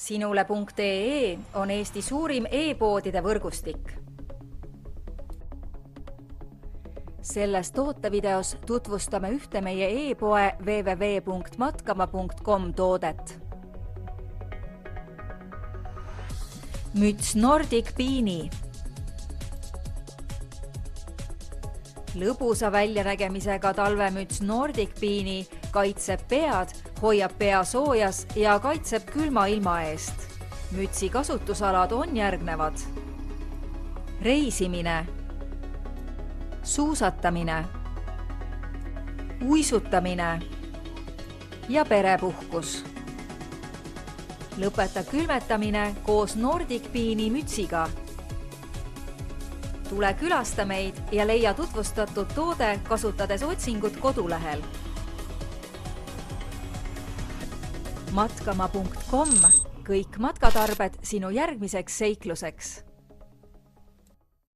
Sinule.ee on Eesti suurim e-poodide võrgustik. Selles tootevideos tutvustame ühte meie e-poe www.matkama.com toodet. Müts Nordic Beanie. Lõbusa väljanägemisega talvemüts Nordic Beanie kaitseb pead, hoiab pea soojas ja kaitseb külma ilma eest. Mütsi kasutusalad on järgnevad. Reisimine, suusatamine, uisutamine ja perepuhkus. Lõpeta külmetamine koos Nordic Beanie mütsiga. Tule külasta meid ja leia tutvustatud toode kasutades otsingut kodulehel. Matkama.com, kõik matkatarbed sinu järgmiseks seikluseks.